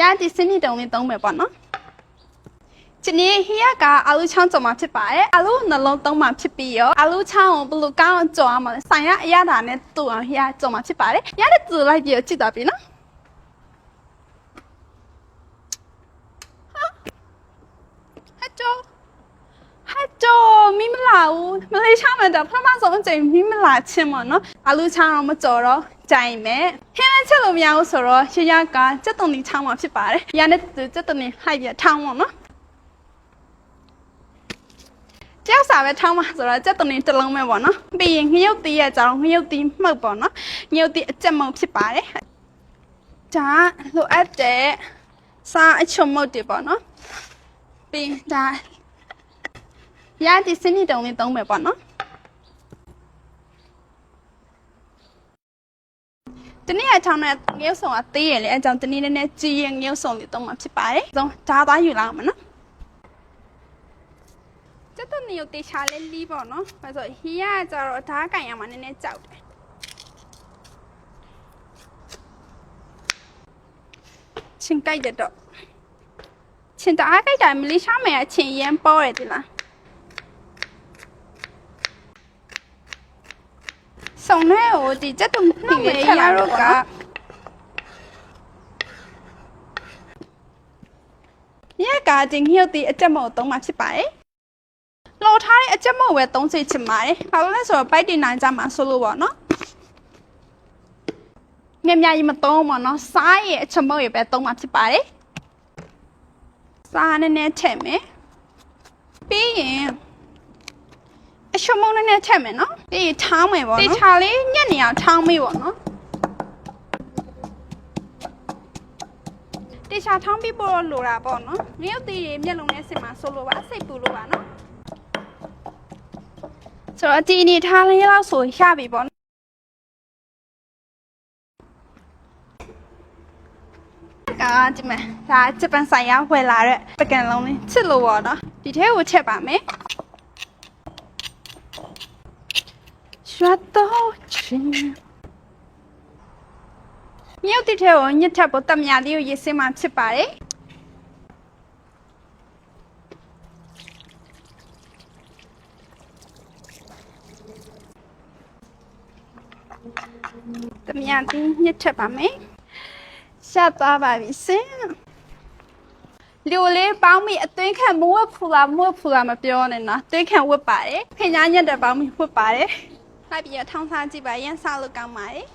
ရဒီစနစ်တုံးလေးသုံးမယ်ပေါ့နော်ဒီနေ့ဟိယကအလူချောင်းကြော်မှာဖြစ်ပါတယ်အလူနှလုံးသုံးမှာဖြစ်ပြီးရောအလူချောင်းကိုဘလို့ကောင်းအောင်ကြော်ရမှာဆိုင်ရအရသာနဲ့တူအောင်ဟိယကြော်မှာဖြစ်ပါတယ်ရတဲ့တူလိုက်ပြီးတော့ကြည့်တော့ပြီနော်မိမလာဘူးမလေးရှားမှာတော့ပထမဆုံးအချိန်မိမလာချင်းပေါ့နော်အလူချောင်းတော့မကြော်တော့ကြိုင်မယ်ဟင်းလည်းချက်လို့မရဘူးဆိုတော့ရရကစက်တုံဒီချောင်းမှာဖြစ်ပါတယ်ရတဲ့တူစက်တုံဒီဟိုက်ပြထောင်းပေါ့နော်ကြောက်စားပဲထောင်းမှာဆိုတော့စက်တုံဒီတစ်လုံးပဲပေါ့နော်ပြီးရင်ငရုတ်တီးရဲ့ကြောင်းငရုတ်တီးမှုတ်ပေါ့နော်ငရုတ်တီးအကျက်မုံဖြစ်ပါတယ်ဒါလိုအပ်တဲ့စားအချုံမုတ်တွေပေါ့နော်ပြီးဒါရဒီစနစ်တုံးလေးသုံးမယ်ပေါ့နော်တနေ့အချောင်းနဲ့ငရုတ်ဆောင်အသေးရလေအကြောင်းတနေ့နဲ့ကြည်ရငရုတ်ဆောင်လေးသုံးမှာဖြစ်ပါတယ်။ဆုံးဓာသွားယူလာအောင်မနော်။စက်တုံးနေကိုတေချာလေးလီးပေါ့နော်။ဘာလို့ဟီးရကြတော့ဓာကင်ရမှာနည်းနည်းကြောက်တယ်။ချင်းကြိုက်တဲ့တော့ချင်းတအားကြိုက်တာမလေးရှားမယ်အချင်းရမ်းပေါ်ရတယ်လား။ဆောင်နေဟိုဒီစက်တုံးနေရရတော့ကမြက်ကတင်ညှို့တီအကျက်မုံသုံးမှာဖြစ်ပါတယ်။လော်ထားတဲ့အကျက်မုံပဲသုံးစေချင်ပါတယ်။ဘာလို့လဲဆိုတော့ပိုက်တင်နိုင်ကြမှာဆိုလို့ပေါ့နော်။မြကြီးမသုံးပါနော်။စားရဲ့အချက်မုံရဲ့ပဲသုံးမှာဖြစ်ပါတယ်။စားနဲ့နဲ့ထည့်မယ်။ပြီးရင်အချုံမုံနဲ့ထည့်မယ်နော်။ပြီးထောင်းမယ်ပေါ့နော်။တေချာလေးညက်နေအောင်ထောင်းမေးပေါ့နော်။တေချာထောင်းပြီးပေါ်လိုတာပေါ့နော်။ငရုတ်တီးမျက်လုံးနဲ့စင်မှာဆိုလိုပါစိတ်ပူလို့ပါနော်။ဆိုတော့ဒီအနေထားလေးလောက်ဆိုရပြီပေါ့နော်။ဒီမှာဒါဂျပန်ဆိုင်ရဝယ်လာတဲ့ပကံလုံးလေးချစ်လို့ပေါ့နော်။ဒီထဲကိုချက်ပါမယ်။ရွှတ်တော့ချင်းမြုပ်တဲ့ထဲကိုညှက်ထပ်ဖို့တမယာလေးကိုရေးစင်းမှဖြစ်ပါတယ်တမယာလေးညှက်ထပ်ပါမယ်ရှာသွားပါပြီစင်းလူလေးပေါင်းမိအသွင်းခံမဝတ်ဖူလာမပြောနဲ့နော်သွင်းခံဝတ်ပါတယ်ဖင်ညာညက်တဲ့ပေါင်းမိဝတ်ပါတယ်လိုက်ပြီးထောင်းစားကြည့်ပါရန်စားလို့ကောင်းပါတယ်